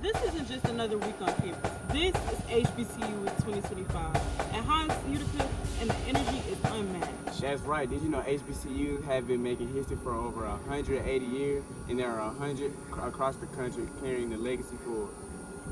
This isn't just another week on campus. This is HBCU Week 2025. At Hinds Utica, and the energy is unmatched. That's right. Did you know HBCU have been making history for over 180 years, and there are 100 across the country carrying the legacy forward.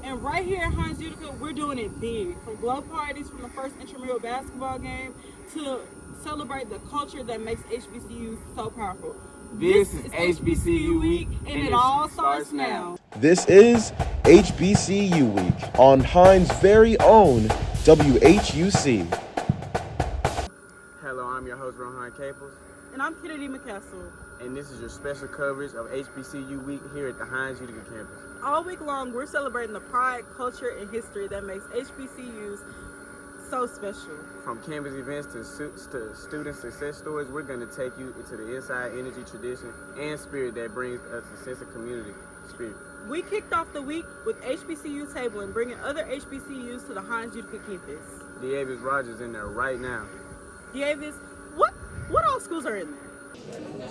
And right here at Hinds Utica, we're doing it big. From glow parties from the first intramural basketball game to celebrate the culture that makes HBCU so powerful. This is HBCU Week, and it all starts now. This is HBCU Week on Hinds' very own WHUC. Hello, I'm your host, Rohan Caples. And I'm Kenadi McCastle. And this is your special coverage of HBCU Week here at the Hinds Utica Campus. All week long, we're celebrating the pride, culture, and history that makes HBCUs so special. From campus events to student success stories, we're going to take you into the inside energy, tradition, and spirit that brings us a sense of community spirit. We kicked off the week with HBCU Table and bringing other HBCUs to the Hinds Utica campus. Davis Rogers in there right now. Davis, what all schools are in there?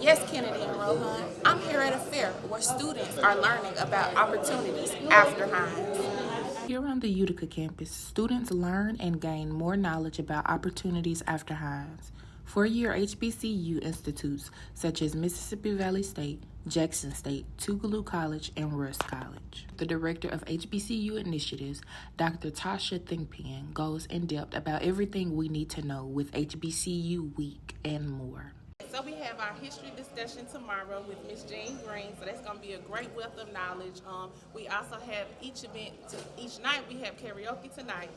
Yes, Kenadi and Rohan. I'm here at a fair where students are learning about opportunities after Hinds. Here on the Utica campus, students learn and gain more knowledge about opportunities after Hinds. Four-year HBCU institutes such as Mississippi Valley State, Jackson State, Tougaloo College, and Rust College. The director of HBCU initiatives, Dr. Tasha Thinkpan, goes in depth about everything we need to know with HBCU Week and more. So we have our history discussion tomorrow with Ms. Jean Green, so that's going to be a great wealth of knowledge. We also have each night we have karaoke tonight.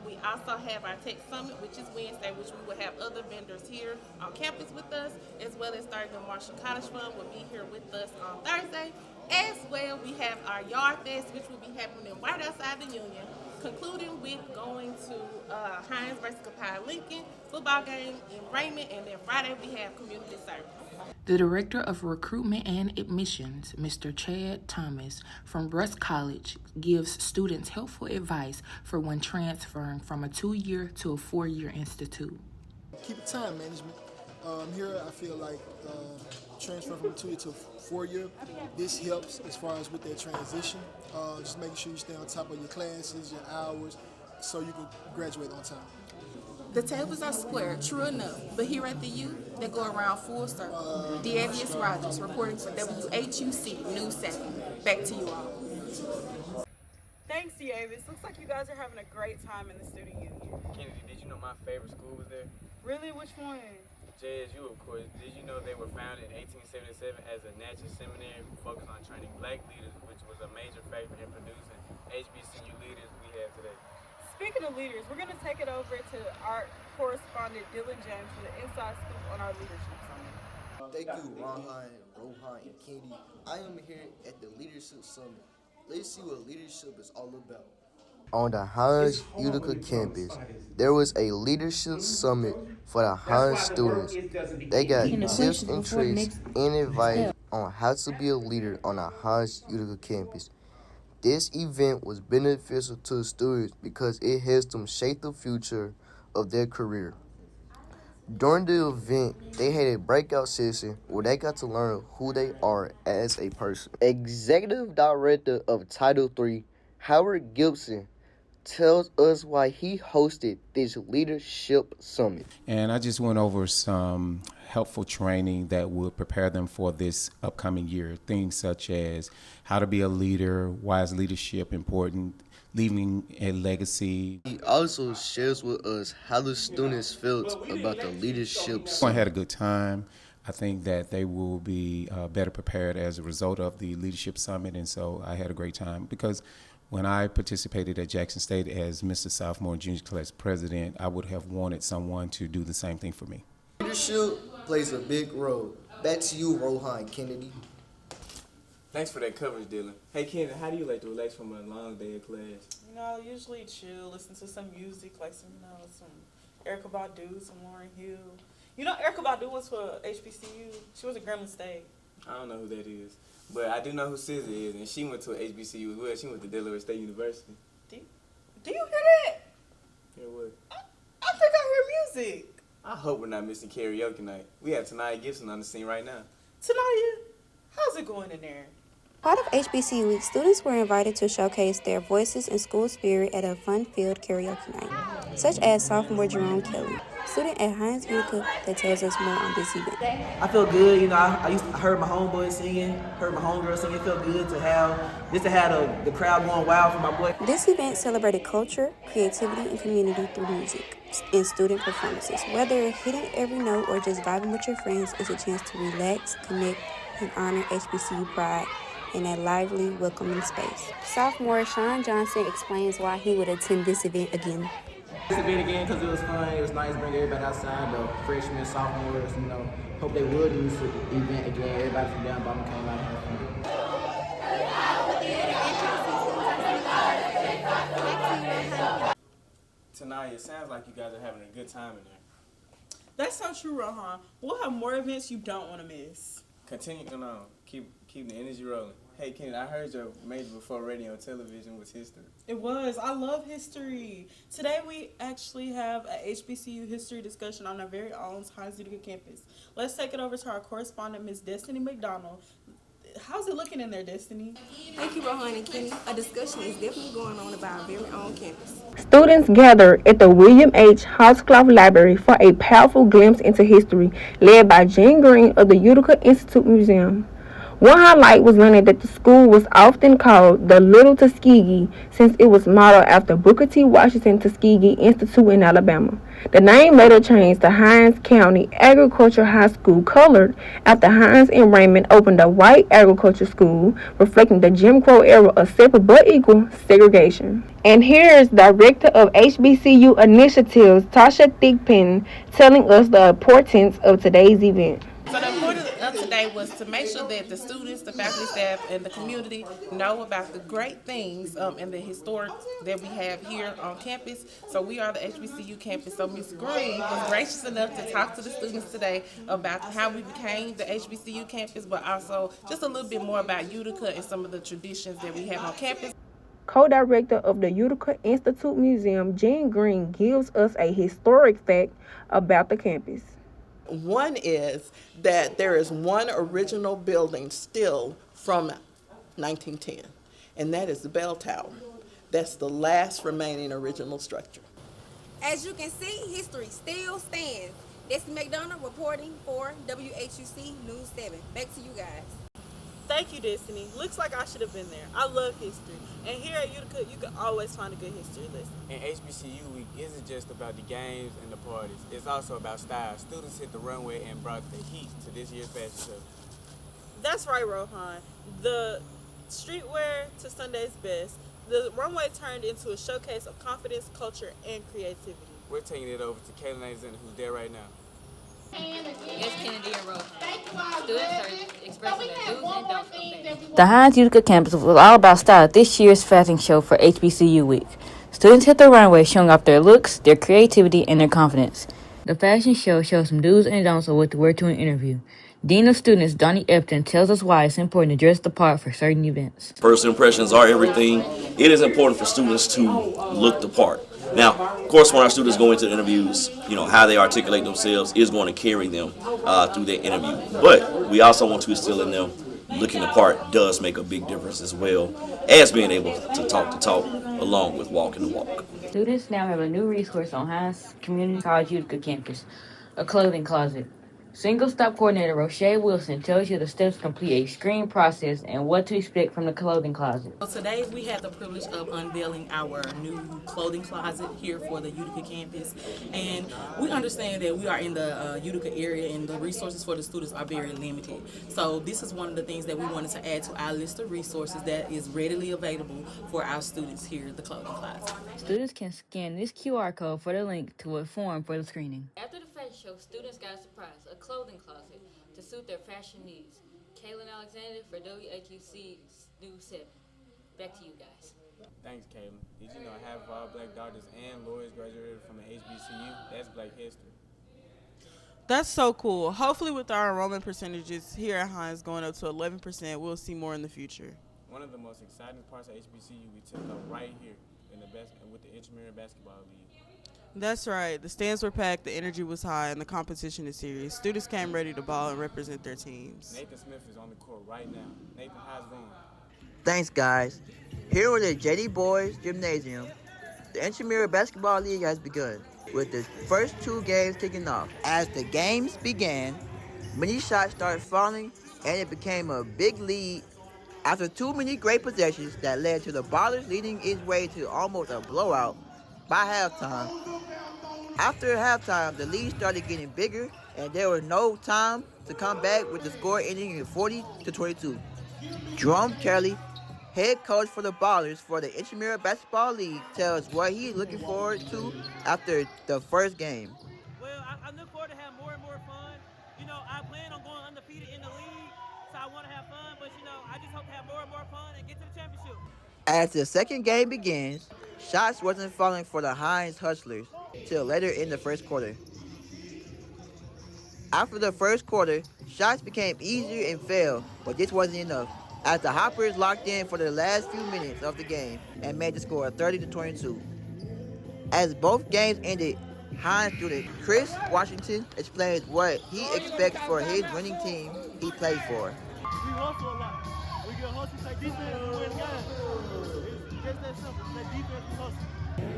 We also have our Tech Summit, which is Wednesday, which we will have other vendors here on campus with us, as well as Thurgood Marshall College Fund will be here with us on Thursday. As well, we have our Yard Fest, which will be happening right outside the Union, concluding with going to Hinds versus Caples Lincoln football game in Raymond, and then Friday we have community service. The Director of Recruitment and Admissions, Mr. Chad Thomas from Rust College, gives students helpful advice for when transferring from a 2-year to a 4-year institute. Keep time management. Here I feel like transfer from a 2-year to a 4-year, this helps as far as with that transition. Just making sure you stay on top of your classes, your hours, so you can graduate on time. The tables are square, true enough, but here at the U, they go around full circle. Davis Rogers reporting for WHUC News 7. Back to you all. Thanks, Davis. Looks like you guys are having a great time in the student union. Kennedy, did you know my favorite school was there? Really? Which one? JSU, of course. Did you know they were founded in 1877 as a national seminary who focused on training black leaders, which was a major factor in producing HBCU leaders we have today? Speaking of leaders, we're going to take it over to our correspondent Dylan James for the inside scoop on our leadership summit. Thank you, Rohan, and Kenadi. I am here at the Leadership Summit. Let's see what leadership is all about. On the Hinds Utica campus, there was a leadership summit for the Hinds students. They got tips and tricks and advice on how to be a leader on the Hinds Utica campus. This event was beneficial to the students because it helps them shape the future of their career. During the event, they had a breakout session where they got to learn who they are as a person. Executive Director of Title III, Howard Gibson, tells us why he hosted this leadership summit. And I just went over some helpful training that would prepare them for this upcoming year. Things such as how to be a leader, why is leadership important, leaving a legacy. He also shares with us how the students felt about the leadership summit. I had a good time. I think that they will be better prepared as a result of the leadership summit, and so I had a great time because when I participated at Jackson State as Mr. Sophomore and Junior Class President, I would have wanted someone to do the same thing for me. Leadership plays a big role. Back to you, Rohan, Kenadi. Thanks for that coverage, Dylan. Hey, Kennedy, how do you like to relax from a long day of class? Usually chill, listen to some music, like some Erykah Badu, some Lauryn Hill. Erykah Badu was for HBCU. She was at Grambling State. I don't know who that is, but I do know who SZA is, and she went to a HBCU as well. She went to Delaware State University. Do you hear that? Hear what? I think I hear music. I hope we're not missing karaoke night. We have Tanaya Gibson on the scene right now. Tanaya, how's it going in there? Part of HBCU Week, students were invited to showcase their voices and school spirit at a fun-filled karaoke night, such as sophomore Jerome Kelly, student at Hinds Utica, that tells us more on this event. I feel good, you know. I heard my homeboys singing, heard my homegirl singing. It felt good to have the crowd going wild for my boy. This event celebrated culture, creativity, and community through music and student performances. Whether hitting every note or just vibing with your friends, is a chance to relax, connect, and honor HBCU pride in a lively, welcoming space. Sophomore Sean Johnson explains why he would attend this event again. This event again because it was fun. It was nice to bring everybody outside, the freshmen, sophomores, you know. Hope they would do this event again. Everybody from down bottom came out and had fun. Tonight, it sounds like you guys are having a good time in there. That's so true, Rohan. We'll have more events you don't want to miss. Continue on. Keep the energy rolling. Hey, Kenny, I heard your major before radio and television was history. It was. I love history. Today we actually have a HBCU history discussion on our very own Hinds Utica Campus. Let's take it over to our correspondent, Ms. Destiny McDonald. How's it looking in there, Destiny? Thank you, Rohan and Kenny. A discussion is definitely going on about our very own campus. Students gathered at the William H. Houseclough Library for a powerful glimpse into history, led by Jean Green of the Utica Institute Museum. One highlight was learning that the school was often called the Little Tuskegee since it was modeled after Booker T. Washington Tuskegee Institute in Alabama. The name later changed to Hinds County Agricultural High School, colored after Hinds and Raymond opened a white agriculture school, reflecting the Jim Crow era of separate but equal segregation. And here's Director of HBCU Initiatives, Tasha Thigpen, telling us the importance of today's event. So the importance of today was to make sure that the students, the faculty, staff, and the community know about the great things and the historic that we have here on campus. So we are the HBCU campus. So Ms. Green was gracious enough to talk to the students today about how we became the HBCU campus, but also just a little bit more about Utica and some of the traditions that we have on campus. Co-director of the Utica Institute Museum, Jean Green, gives us a historic fact about the campus. One is that there is one original building still from 1910, and that is the bell tower. That's the last remaining original structure. As you can see, history still stands. Destiny McDonald reporting for WHUC News 7. Back to you guys. Thank you, Destiny. Looks like I should have been there. I love history. And here at Utica, you can always find a good history lesson. And HBCU Week isn't just about the games and the parties. It's also about style. Students hit the runway and brought the heat to this year's fashion show. That's right, Rohan. The streetwear to Sunday's best, the runway turned into a showcase of confidence, culture, and creativity. We're taking it over to Kenadi, who's there right now. It's Kenadi and Rohan. Students are expressing their do's and don'ts of fashion. The Hinds Utica Campus was all about style at this year's fashion show for HBCU Week. Students hit the runway showing off their looks, their creativity, and their confidence. The fashion show shows some do's and don'ts of what to wear to an interview. Dean of Students Donnie Epton tells us why it's important to dress the part for certain events. First impressions are everything. It is important for students to look the part. Now, of course, when our students go into the interviews, how they articulate themselves is going to carry them through their interview. But we also want to instill in them looking the part does make a big difference as well as being able to talk the talk along with walking the walk. Students now have a new resource on Hinds Community College Utica Campus, a clothing closet. Single-stop coordinator Rochelle Wilson tells you the steps to complete a screening process and what to expect from the clothing closet. So today we had the privilege of unveiling our new clothing closet here for the Utica campus. And we understand that we are in the Utica area and the resources for the students are very limited. So this is one of the things that we wanted to add to our list of resources that is readily available for our students here at the clothing closet. Students can scan this QR code for the link to a form for the screening. After the fashion show, students got a surprise, a clothing closet to suit their fashion needs. Kaylin Alexander for WHUC News 7. Back to you guys. Thanks, Kaylin. Did you know half of all black doctors and lawyers graduated from an HBCU? That's Black history. That's so cool. Hopefully with our enrollment percentages here at Hinds going up to 11%, we'll see more in the future. One of the most exciting parts of HBCU we took up right here with the Intramural Basketball League. That's right. The stands were packed, the energy was high, and the competition is serious. Students came ready to ball and represent their teams. Nathan Smith is on the court right now. Nathan, how's it going? Thanks, guys. Here at the JD Boys Gymnasium, the Intramural Basketball League has begun, with the first two games kicking off. As the games began, many shots started falling, and it became a big lead after too many great possessions that led to the Ballers leading its way to almost a blowout by halftime. After halftime, the lead started getting bigger, and there was no time to come back, with the score ending in 40-22. Jerome Kelly, head coach for the Ballers for the Intramural Basketball League, tells what he's looking forward to after the first game. Well, I look forward to have more and more fun. You know, I plan on going undefeated in the league, so I want to have fun, but, you know, I just hope to have more and more fun and get to the championship. As the second game begins, shots wasn't falling for the Hinds Hustlers till later in the first quarter. After the first quarter, shots became easier and fell, but this wasn't enough, as the Hoppers locked in for the last few minutes of the game and made the score 30-22. As both games ended, Hinds student Chris Washington explains what he expects for his winning team he played for. We hustle a lot. We get hustle, take defense, and win games. It's just that simple. Take defense and hustle.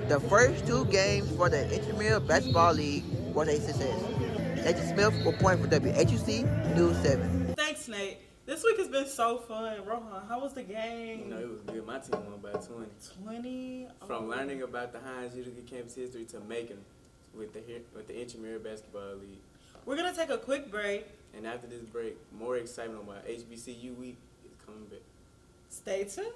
The first two games for the Intramural Basketball League was a success. Nathan Smith will point for WHUC News 7. Thanks, Nate. This week has been so fun. Rohan, how was the game? You know, it was good. My team won by 20. 20? From learning about the Hinds Utica Campus history to making it with the Intramural Basketball League. We're going to take a quick break. And after this break, more excitement about HBCU week is coming back. Stay tuned.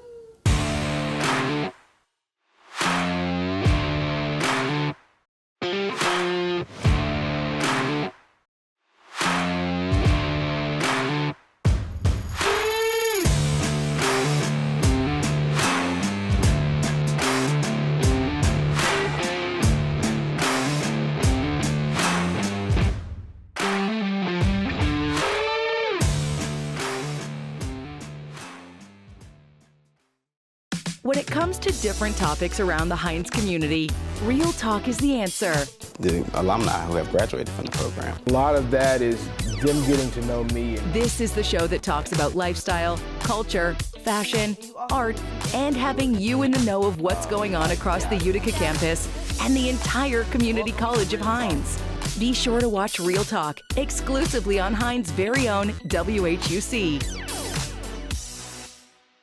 When it comes to different topics around the Hinds community, Real Talk is the answer. The alumni who have graduated from the program. A lot of that is them getting to know me. This is the show that talks about lifestyle, culture, fashion, art, and having you in the know of what's going on across the Utica campus and the entire community college of Hinds. Be sure to watch Real Talk exclusively on Hinds' very own WHUC.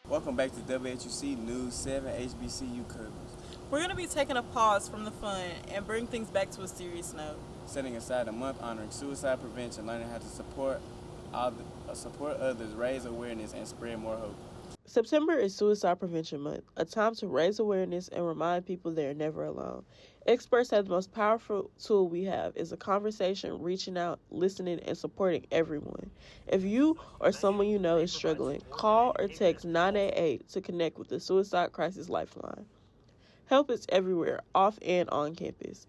Welcome back to WHUC News 7 HBCU coverage. We're going to be taking a pause from the fun and bring things back to a serious note. Setting aside a month honoring suicide prevention, learning how to support others, raise awareness, and spread more hope. September is Suicide Prevention Month, a time to raise awareness and remind people they are never alone. Experts say the most powerful tool we have is a conversation, reaching out, listening, and supporting everyone. If you or someone you know is struggling, call or text 988 to connect with the Suicide Crisis Lifeline. Help is everywhere, off and on campus.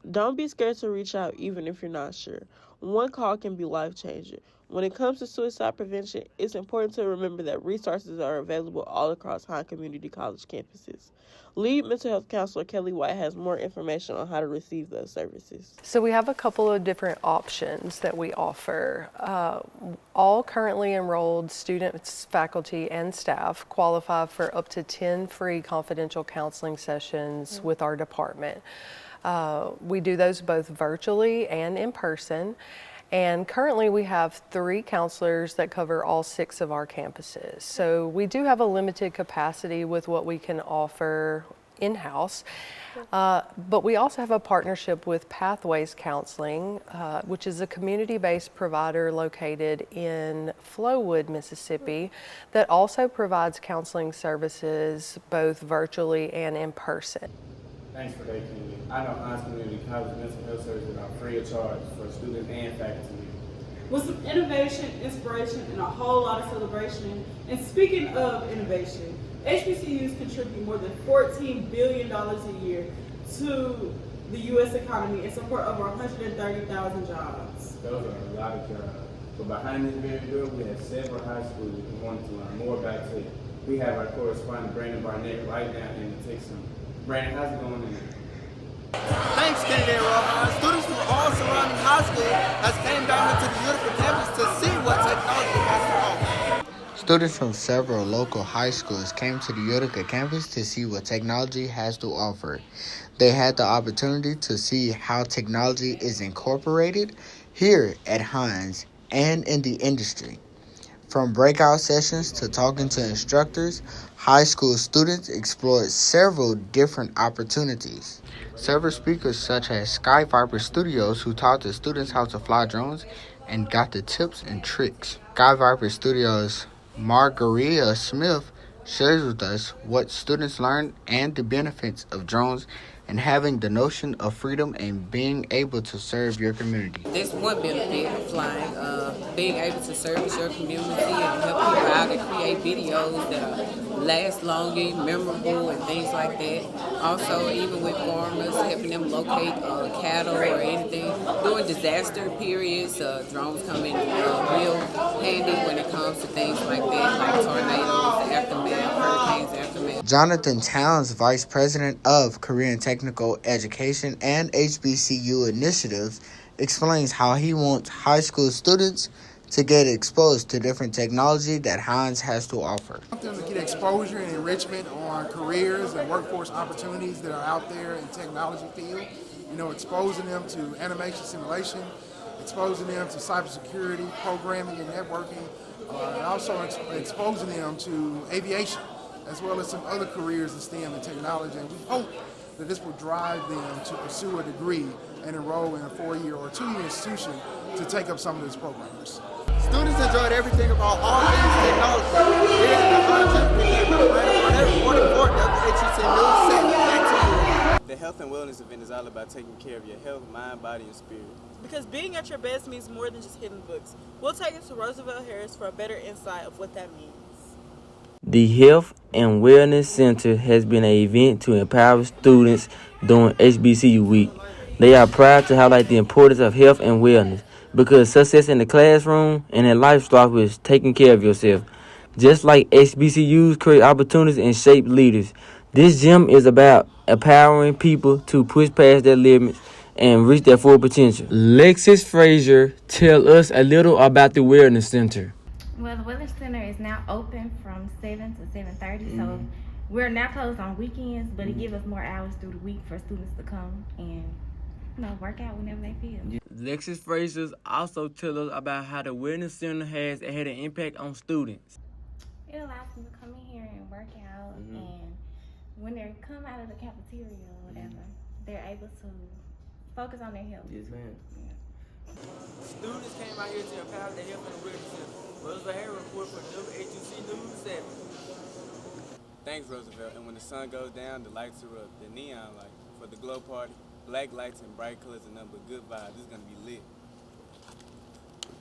Don't be scared to reach out even if you're not sure. One call can be life-changing. When it comes to suicide prevention, it's important to remember that resources are available all across Hinds Community College campuses. Lead mental health counselor Kelly White has more information on how to receive those services. So we have a couple of different options that we offer. All currently enrolled students, faculty, and staff qualify for up to 10 free confidential counseling sessions with our department. We do those both virtually and in person. And currently we have 3 counselors that cover all 6 of our campuses. So we do have a limited capacity with what we can offer in-house. But we also have a partnership with Pathways Counseling, which is a community-based provider located in Flowood, Mississippi, that also provides counseling services both virtually and in person. Thanks for that, Kenny. I know Hinds Community College mental health services are free of charge for students and faculty. With some innovation, inspiration, and a whole lot of celebration. And speaking of innovation, HBCUs contribute more than $14 billion a year to the U.S. economy and support over 130,000 jobs. Those are a lot of jobs. But behind this very door, we have several high schools who want to learn more about tech. We have our correspondent, Brandon Barnett, right now in the tech center. Brandon, how's it going in there? Thanks, Kenadi and Rohan, students from all surrounding high schools has came down into the Utica campus to see what technology has to offer. Students from several local high schools came to the Utica campus to see what technology has to offer. They had the opportunity to see how technology is incorporated here at Hinds and in the industry. From breakout sessions to talking to instructors, high school students explored several different opportunities. Several speakers such as Sky Viper Studios, who taught the students how to fly drones and got the tips and tricks. Sky Viper Studios' Margarita Smith shares with us what students learned and the benefits of drones and having the notion of freedom and being able to serve your community. That's one benefit of flying, being able to service your community and help people out and create videos that last longer, memorable, and things like that. Also, even with farmers, helping them locate cattle or anything. During disaster periods, drones come in real handy when it comes to things like that, like tornadoes, aftermath, hurricanes, aftermath. Jonathan Towns, Vice President of Korean Technical Education and HBCU Initiatives, explains how he wants high school students to get exposed to different technology that Hinds has to offer. I want them to get exposure and enrichment on careers and workforce opportunities that are out there in the technology field. You know, exposing them to animation simulation, exposing them to cybersecurity, programming and networking, and also exposing them to aviation, as well as some other careers in STEM and technology. And we hope that this will drive them to pursue a degree and enroll in a 4-year or 2-year institution to take up some of these programs. Students enjoyed everything about all things technology. Here's the reporting for WHUC News 7. Back to you. The health and wellness event is all about taking care of your health, mind, body, and spirit. Because being at your best means more than just hitting books. We'll take it to Roosevelt Harris for a better insight of what that means. The Health and Wellness Center has been an event to empower students during HBCU week. They are proud to highlight the importance of health and wellness because success in the classroom and in life starts with taking care of yourself. Just like HBCUs create opportunities and shape leaders, this gym is about empowering people to push past their limits and reach their full potential. Lexis Frazier tell us a little about the Wellness Center. Well, the Wellness Center is now open from 7 to 7:30, so we're now closed on weekends, but it gives us more hours through the week for students to come and work out whenever they feel. Lexis Frazier also tell us about how the Wellness Center has had an impact on students. It allows them to come in here and work out, and when they come out of the cafeteria or whatever, they're able to focus on their health. Yes, ma'am. Students came out here to empower their health and wellness center. Roosevelt Harris report for WHUC News 7. Thanks, Roosevelt. And when the sun goes down, the lights are up. The neon light for the glow party. Black lights and bright colors and nothing but good vibes. This is going to be lit.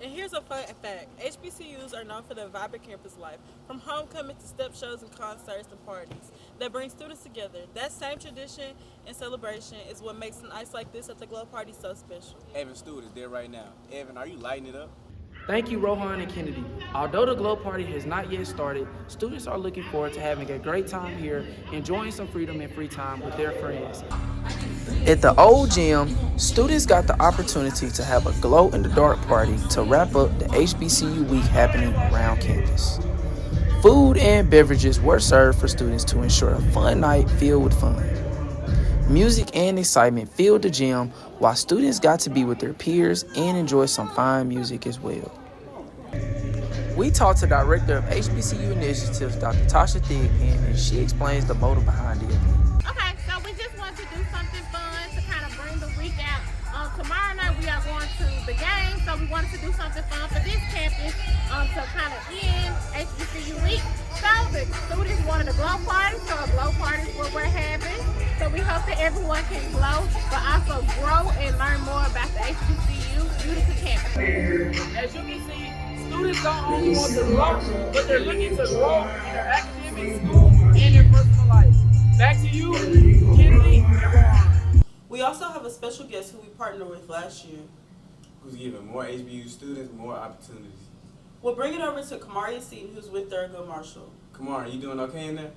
And here's a fun fact. HBCUs are known for their vibrant campus life, from homecoming to step shows and concerts and parties that bring students together. That same tradition and celebration is what makes nights like this at the Glow Party so special. Evan Stewart is there right now. Evan, are you lighting it up? Thank you, Rohan and Kenadi. Although the Glow Party has not yet started, students are looking forward to having a great time here, enjoying some freedom and free time with their friends. At the old gym, students got the opportunity to have a glow-in-the-dark party to wrap up the HBCU week happening around campus. Food and beverages were served for students to ensure a fun night filled with fun. Music and excitement filled the gym while students got to be with their peers and enjoy some fine music as well. We talked to Director of HBCU Initiatives, Dr. Tasha Thigpen, and she explains the motive behind the event. Okay, so we just want to do something fun to kind of bring the week out. Tomorrow night we are going to the game, so we wanted to do something fun for this campus to kind of end HBCU week. So the students wanted a glow party, so a glow party is what we're having. So we hope that everyone can glow, but also grow and learn more about the HBCU Utica campus. As you can see, students don't only want to grow, but they're looking to grow in their academic, school, and their personal life. Back to you, Kenadi and Rohan. We also have a special guest who we partnered with last year. Who's giving more HBU students more opportunities. We'll bring it over to Kamaria Seaton, who's with Thurgood Marshall. Kamara, you doing okay in there?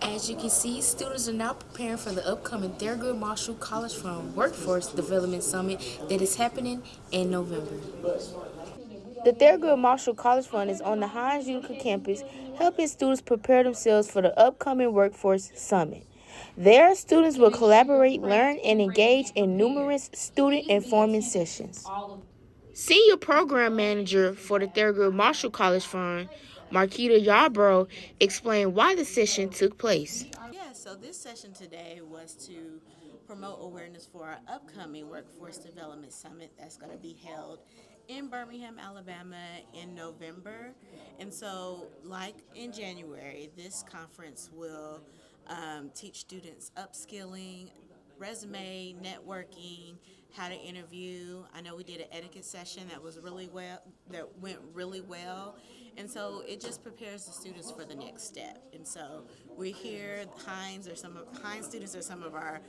As you can see, students are now preparing for the upcoming Thurgood Marshall College Fund Workforce Development Summit that is happening in November. The Thurgood Marshall College Fund is on the Hinds Utica Campus, helping students prepare themselves for the upcoming Workforce Summit. There, students will collaborate, learn, and engage in numerous student-informing sessions. Senior Program Manager for the Thurgood Marshall College Fund, Marquita Yarbrough, explained why the session took place. Yeah, so this session today was to promote awareness for our upcoming Workforce Development Summit that's going to be held in Birmingham, Alabama in November. And so, like in January, this conference will teach students upskilling, resume, networking, how to interview. I know we did an etiquette session that went really well. And so it just prepares the students for the next step. And so we're here, Hinds students are some of our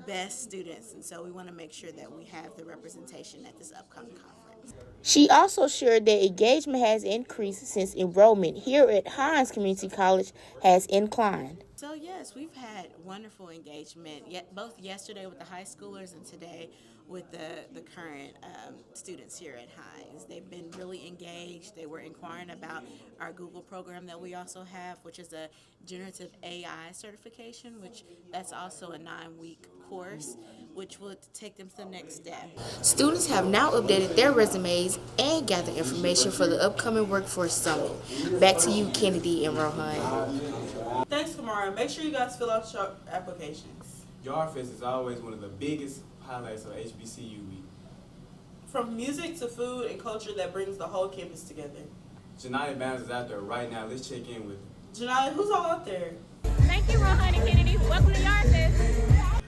best students. And so we want to make sure that we have the representation at this upcoming conference. She also shared that engagement has increased since enrollment here at Hinds Community College has inclined. So yes, we've had wonderful engagement, both yesterday with the high schoolers and today with the current students here at Hinds. They've been really engaged. They were inquiring about our Google program that we also have, which is a generative AI certification, which that's also a 9-week course, which would take them to the next step. Students have now updated their resumes and gathered information for the upcoming Workforce Summit. Back to you, Kenadi and Rohan. Thanks, Kamara. Make sure you guys fill out your applications. Yard Fest is always one of the biggest highlights of HBCU week. From music to food and culture that brings the whole campus together. Janaya Bounds is out there right now. Let's check in with her. Janaya, who's all out there? Thank you, Rohan and Kenadi. Welcome to Yard Fest.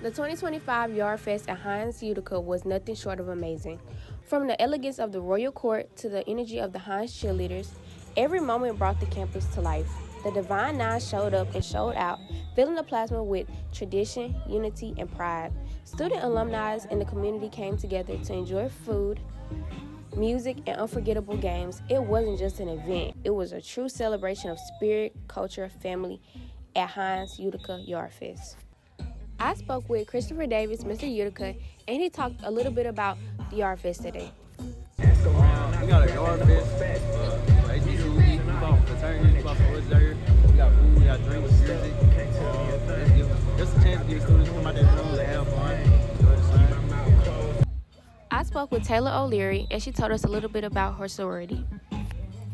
The 2025 Yard Fest at Hinds Utica was nothing short of amazing. From the elegance of the Royal Court to the energy of the Hinds cheerleaders, every moment brought the campus to life. The Divine Nine showed up and showed out, filling the plasma with tradition, unity, and pride. Student alumni in the community came together to enjoy food, music, and unforgettable games. It wasn't just an event. It was a true celebration of spirit, culture, family at Hinds Utica Yard Fest. I spoke with Christopher Davis, Mr. Utica, and he talked a little bit about the Yard Fest today. We got a Yard Fest. HBCU, we bought fraternities, we bought reserve. We got food, we got drinks, music. Just a chance to get students to come out there and have fun, enjoy the sun. I spoke with Taylor O'Leary, and she told us a little bit about her sorority.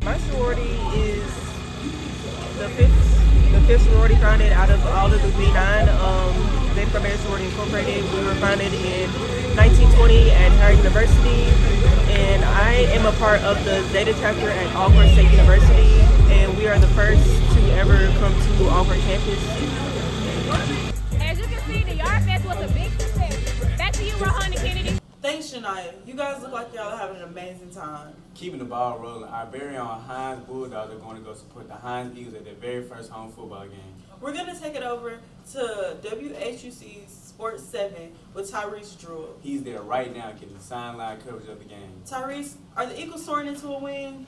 My sorority is the fifth sorority founded out of all of the B9. Xavier Barbarian Sorority Incorporated. We were founded in 1920 at Howard University, and I am a part of the Zeta chapter at Alcorn State University, and we are the first to ever come to Alcorn campus. As you can see, the Yard Fest was a big success. Back to you, Rohan and Kenadi. Thanks, Shania. You guys look like y'all are having an amazing time. Keeping the ball rolling, our very own Hinds Bulldogs are going to go support the Hinds Eagles at their very first home football game. We're going to take it over to WHUC Sports 7 with Tyrese Drew. He's there right now getting sideline coverage of the game. Tyrese, are the Eagles soaring into a win?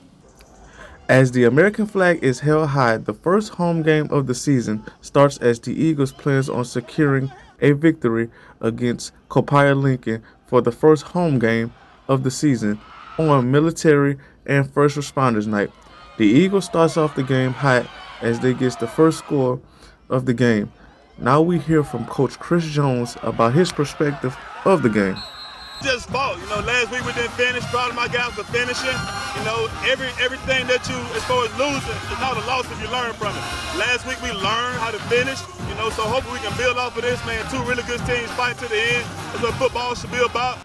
As the American flag is held high, the first home game of the season starts as the Eagles plans on securing a victory against Copiah Lincoln for the first home game of the season on Military and First Responders Night. The Eagles starts off the game hot as they get the first score of the game. Now we hear from Coach Chris Jones about his perspective of the game. Just fought. Last week we didn't finish. Proud of my guys for finishing. Everything that you, as far as losing, is not a loss if you learn from it. Last week we learned how to finish. So hopefully we can build off of this, man. Two really good teams fighting to the end. That's what football should be about.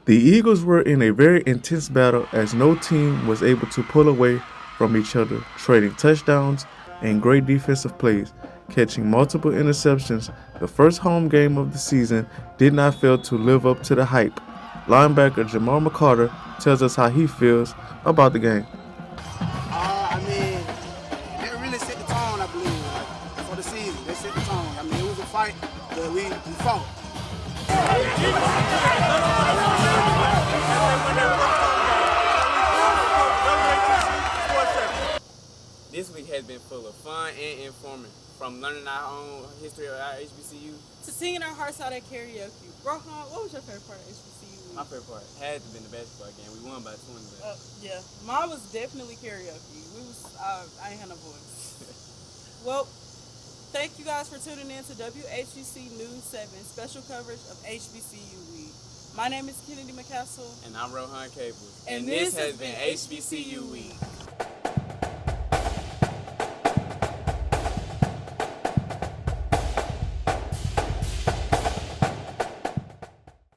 The Eagles were in a very intense battle as no team was able to pull away from each other, trading touchdowns and great defensive plays, catching multiple interceptions. The first home game of the season did not fail to live up to the hype. Linebacker Jamal McCarter tells us how he feels about the game. They really set the tone, I believe, for the season. They set the tone. It was a fight, but we fought. This week has been full of fun and informative, from learning our own history of our HBCU to singing our hearts out at karaoke. Rohan, what was your favorite part of HBCU? My favorite part had to be the basketball game. We won by 20. Yeah, mine was definitely karaoke. I ain't had no voice. Well, thank you guys for tuning in to WHUC News 7 special coverage of HBCU Week. My name is Kenadi McCastle. And I'm Rohan Caples. And this has been HBCU Week.